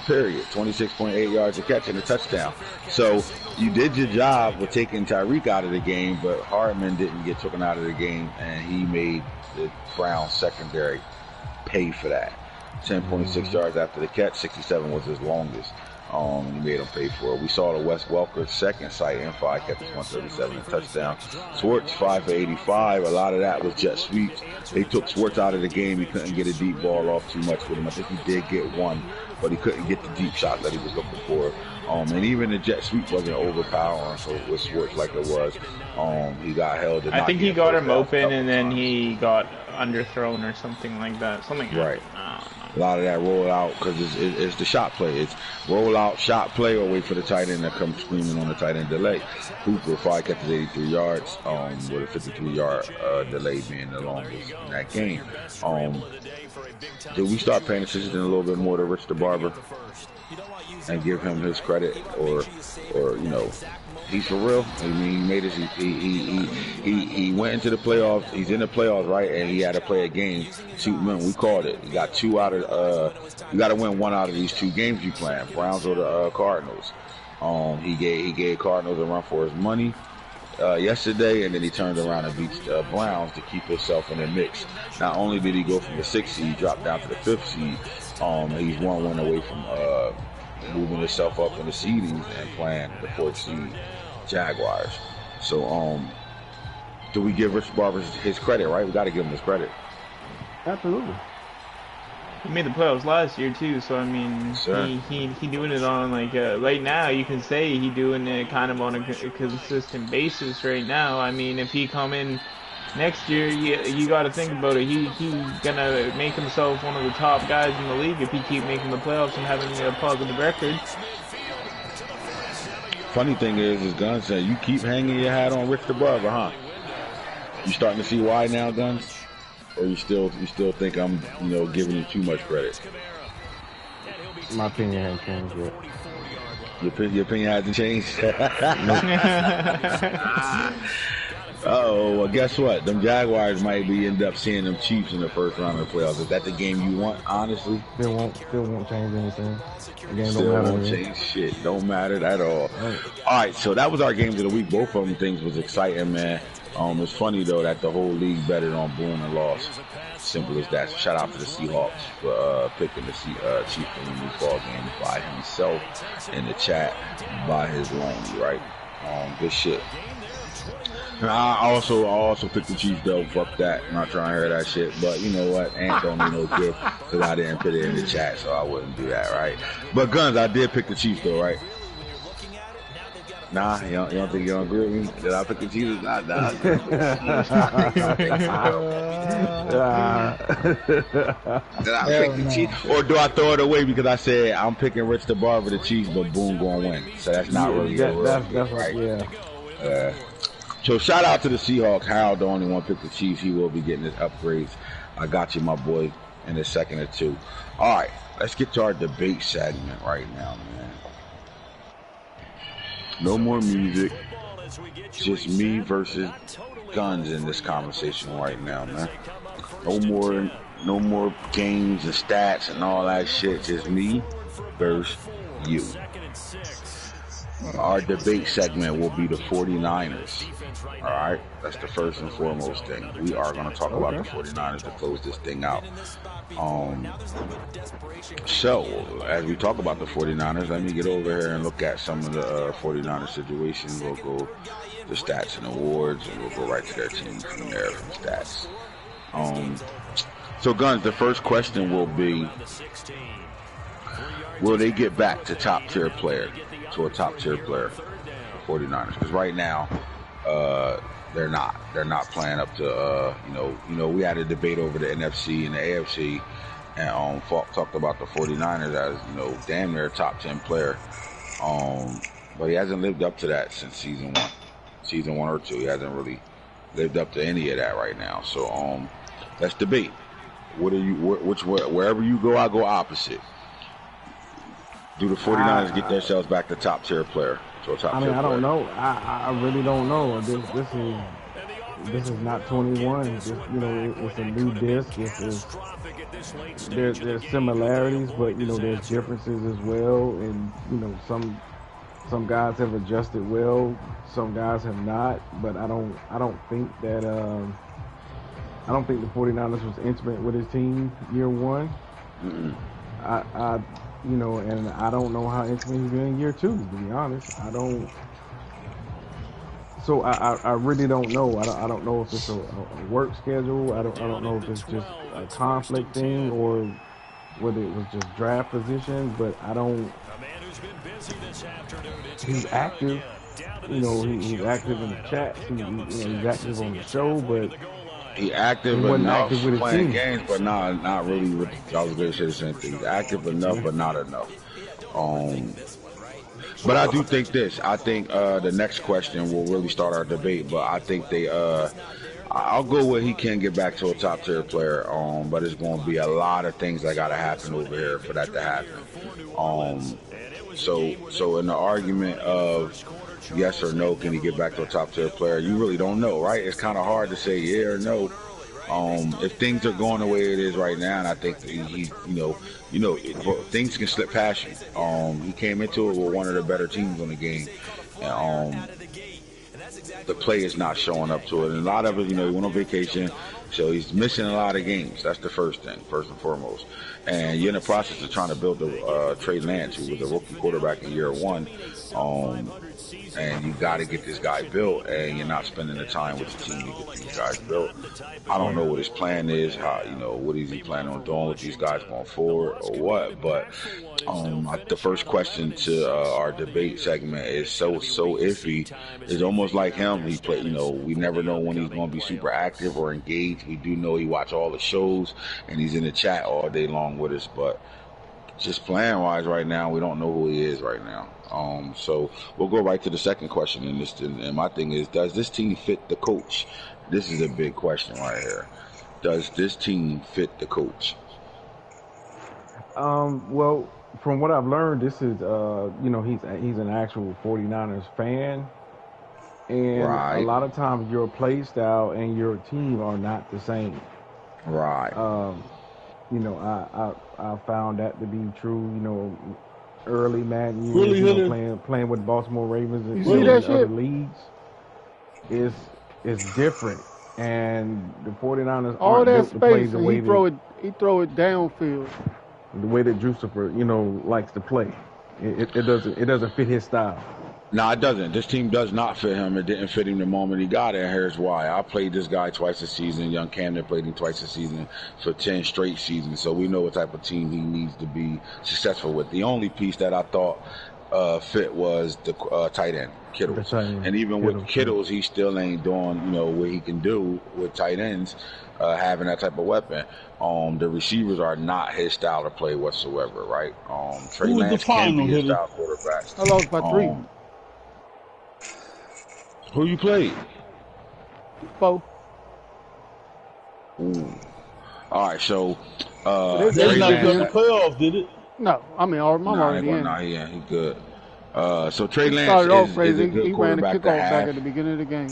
Period. 26.8 yards a catch and a touchdown. So you did your job with taking Tyreek out of the game, but Hardman didn't get taken out of the game, and he made the Browns secondary pay for that. 10.6 yards after the catch. 67 was his longest. He made him pay for it. We saw the Wes Welker second sight in 5 catches, 137 and touchdown. Swartz 5 for 85. A lot of that was jet sweeps. They took Swartz out of the game. He couldn't get a deep ball off too much with him. I think he did get one, but he couldn't get the deep shot that he was looking for. And even the jet sweep wasn't overpowering with Swartz like it was. He got held. I think he got him open and then he got underthrown or something like that. Right. A lot of that roll out because it's the shot play. It's roll out, shot play, or wait for the tight end to come screaming on the tight end delay. Hooper 5 catches, 83 yards, with a 53-yard delay being the longest in that game. Did we start paying attention a little bit more to Rich the Barber and give him his credit, or you know, he's for real? I mean, he made his. He went into the playoffs. He's in the playoffs, right? And he had to play a game. We called it. He got 2 out of. You got to win 1 out of these 2 games you playing. Browns or the Cardinals. He gave Cardinals a run for his money yesterday, and then he turned around and beat Browns to keep himself in the mix. Not only did he go from the 6th seed, drop down to the 5th seed. He's 1 win away from moving himself up in the seedings and playing the 4th seed Jaguars. So, do we give Rich Barber his credit, right? We got to give him his credit. Absolutely. He made the playoffs last year too, so I mean, he doing it on like right now. You can say he doing it kind of on a consistent basis right now. I mean, if he come in next year, you got to think about it. He's gonna make himself one of the top guys in the league if he keep making the playoffs and having a positive record. Funny thing is Guns said you keep hanging your hat on Rich the Barber, huh? You starting to see why now, Guns? Or you still think I'm giving you too much credit? My opinion hasn't changed yet. Your opinion hasn't changed? Well, guess what? Them Jaguars might end up seeing them Chiefs in the first round of the playoffs. Is that the game you want, honestly? Still won't change anything. The game still won't change shit. Don't matter at all. All right, so that was our games of the week. Both of them things was exciting, man. It's funny, though, that the whole league betted on Boone and lost. Simple as that. So shout out to the Seahawks for picking the Chiefs in the new ball game by himself in the chat, by his lonely, right? Good shit. And I also picked the Chiefs, though. Fuck that. I'm not trying to hear that shit. But you know what? Ain't don't me no good because I didn't put it in the chat, so I wouldn't do that, right? But Guns, I did pick the Chiefs, though, right? Nah, you don't think you don't agree with me? Did I pick the Chiefs? Nah. Did I pick the Chiefs? Or do I throw it away because I said I'm picking Rich the Barber the Chiefs, but Boone gonna win? So that's not really that's right. Yeah. So shout out to the Seahawks. Harold, the only one picked the Chiefs. He will be getting his upgrades. I got you, my boy, in a second or two. All right, let's get to our debate segment right now, man. No more music. Just me versus Guns in this conversation right now, man. No more games and stats and all that shit. Just me versus you. Our debate segment will be the 49ers. All right? That's the first and foremost thing. We are going to talk about the 49ers to close this thing out. So, as we talk about the 49ers, let me get over here and look at some of the 49ers situation. We'll go the stats and awards, and we'll go right to their team from there from stats. So, Guns, the first question will be, will they get back to a top tier player, the 49ers? Because right now, They're not. They're not playing up to. We had a debate over the NFC and the AFC, and talked about the 49ers as damn near a top 10 player. But he hasn't lived up to that since season one or two. He hasn't really lived up to any of that right now. So let's debate. Wherever you go, I go opposite. Do the 49ers get themselves back to top tier player? I don't know. I really don't know. This is not 21. It's a new disc. There's similarities, but there's differences as well. And some guys have adjusted well, some guys have not. But I don't think that I don't think the 49ers was intimate with his team year one. Mm-mm. And I don't know how intimate he's been in year two, to be honest. So I really don't know. I don't know if it's a work schedule. I don't know if it's just a conflict thing or whether it was just draft position. But I don't. He's active. He's active in the chats. He's active on the show, but he active enough playing games, but not really. I was going to say the same thing. He's active enough, but not enough. But I do think this. I think the next question will really start our debate. But I think I'll go with he can get back to a top tier player. But it's going to be a lot of things that got to happen over here for that to happen. So in the argument of yes or no, can he get back to a top tier player? You really don't know, right? It's kind of hard to say yeah or no. If things are going the way it is right now, and I think he things can slip past you. He came into it with one of the better teams on the game, and the play is not showing up to it. And a lot of it, he went on vacation, so he's missing a lot of games. That's the first thing, first and foremost. And you're in the process of trying to build Trey Lance, who was a rookie quarterback in year one. And you got to get this guy built, and you're not spending the time with the team to get these guys built. I don't know what his plan is, what is he planning on doing with these guys going forward or what, but the first question to our debate segment is so iffy. It's almost like him. He play, we never know when he's going to be super active or engaged. We do know he watch all the shows, and he's in the chat all day long with us, but just playing wise right now, we don't know who he is right now. So we'll go right to the second question. And my thing is, does this team fit the coach? This is a big question right here. Does this team fit the coach? Well, from what I've learned, this is, he's an actual 49ers fan. And a lot of times your play style and your team are not the same. Right. I found that to be true, early Madden years, playing with Baltimore Ravens and other leagues is different. And the 49ers all that built space, to play the way he throw it downfield. The way that Drusifer, likes to play. It doesn't fit his style. No, it doesn't. This team does not fit him. It didn't fit him the moment he got it. Here's why. I played this guy twice a season. Young Camden played him twice a season for 10 straight seasons. So we know what type of team he needs to be successful with. The only piece that I thought fit was the tight end, Kittles. And even with Kittles, he still ain't doing, what he can do with tight ends, having that type of weapon. The receivers are not his style to play whatsoever, right? Trey Lance can be his style quarterback. I lost by 3. Who you played? 4. Ooh. All right, so they not in the playoffs, did it? No, I mean, I'm already in. He good. So Trey Lance started off is crazy. a good He ran quarterback the kickoff to have. back at the beginning of the game.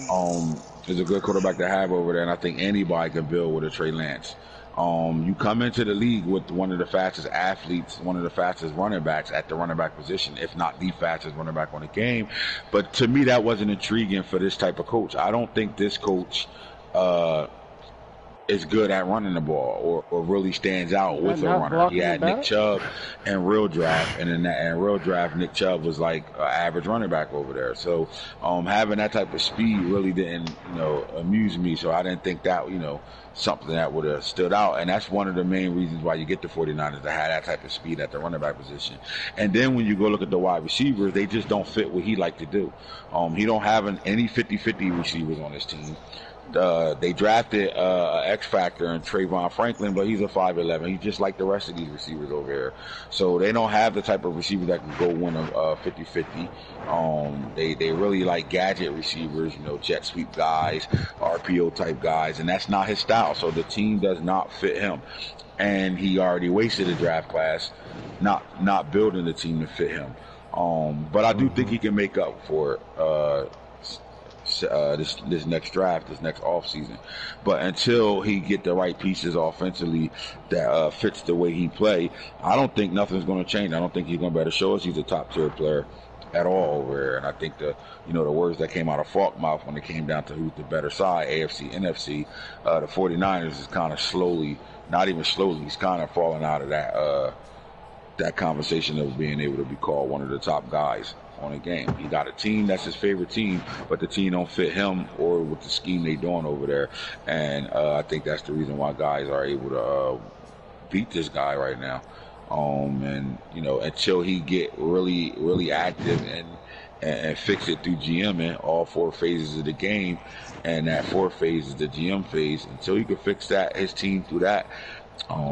Is a good quarterback to have over there, and I think anybody can build with a Trey Lance. You come into the league with one of the fastest athletes, one of the fastest running backs at the running back position, if not the fastest running back on the game. But to me, that wasn't intriguing for this type of coach. I don't think this coach is good at running the ball or really stands out with a runner. He had Nick Chubb and real draft, and in real draft, Nick Chubb was like an average running back over there. So having that type of speed really didn't, amuse me. So I didn't think that, something that would have stood out. And that's one of the main reasons why you get the 49ers to have that type of speed at the running back position. And then when you go look at the wide receivers, they just don't fit what he like to do. He don't have any 50-50 receivers on his team. They drafted X Factor and Trayvon Franklin, but he's a 5'11". He's just like the rest of these receivers over here. So they don't have the type of receiver that can go win a 50-50. They really like gadget receivers, jet sweep guys, RPO type guys, and that's not his style. So the team does not fit him. And he already wasted a draft class not building the team to fit him. But I do think he can make up for it. This next draft, this next offseason. But until he get the right pieces offensively that fits the way he play, I don't think nothing's going to change. I don't think he's going to be able to show us he's a top tier player at all over there. And I think the words that came out of Falk's mouth when it came down to who's the better side, AFC, NFC, the 49ers is kind of slowly, not even slowly, he's kind of falling out of that conversation of being able to be called one of the top guys on a game. He got a team that's his favorite team, but the team don't fit him or with the scheme they doing over there. And I think that's the reason why guys are able to beat this guy right now. And until he get really, really active and fix it through GMing all 4 phases of the game, and that 4th phase is the GM phase. Until he can fix that, his team through that,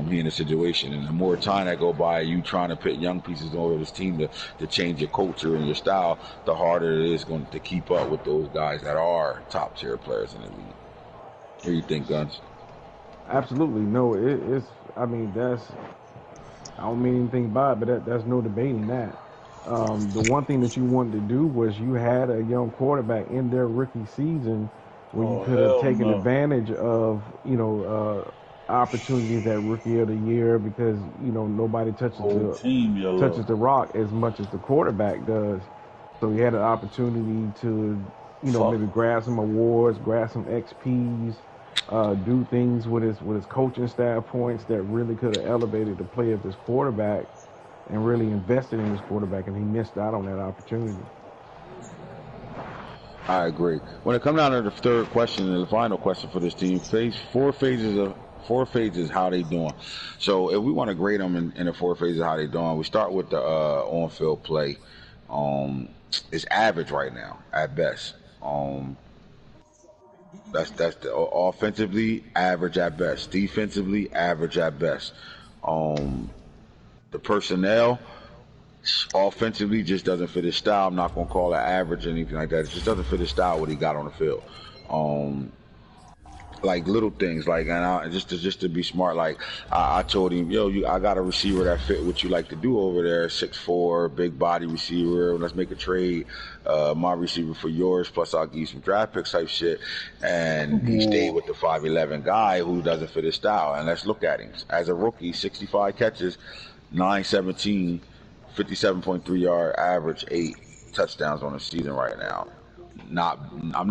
he in a situation. And the more time that go by, you trying to put young pieces over this team to change your culture and your style, the harder it is going to keep up with those guys that are top tier players in the league. What do you think, Guns? Absolutely. No, it's, I mean, I don't mean anything by it, but that's no debating that. The one thing that you wanted to do was you had a young quarterback in their rookie season where you could have taken advantage of, opportunities at Rookie of the Year, because nobody touches the rock as much as the quarterback does. So he had an opportunity to maybe grab some awards, grab some XPs, do things with his coaching staff points that really could have elevated the play of this quarterback and really invested in his quarterback, and he missed out on that opportunity. I agree. When it comes down to the third question and the final question for this team, 4 phases, how they doing. So if we want to grade them in the 4 phases, how they doing, we start with the on-field play. It's average right now at best. That's the offensively average at best. Defensively average at best. The personnel offensively just doesn't fit his style. I'm not gonna call it average or anything like that. It just doesn't fit his style what he got on the field. Like little things, like, and just to be smart, like I told him, I got a receiver that fit what you like to do over there, 6'4", big body receiver. Let's make a trade, my receiver for yours, plus I'll give you some draft picks type shit. And he stayed with the 5'11" guy who doesn't fit his style. And let's look at him as a rookie: 65 catches, 917, 57.3 yard average, 8 touchdowns on the season right now. I'm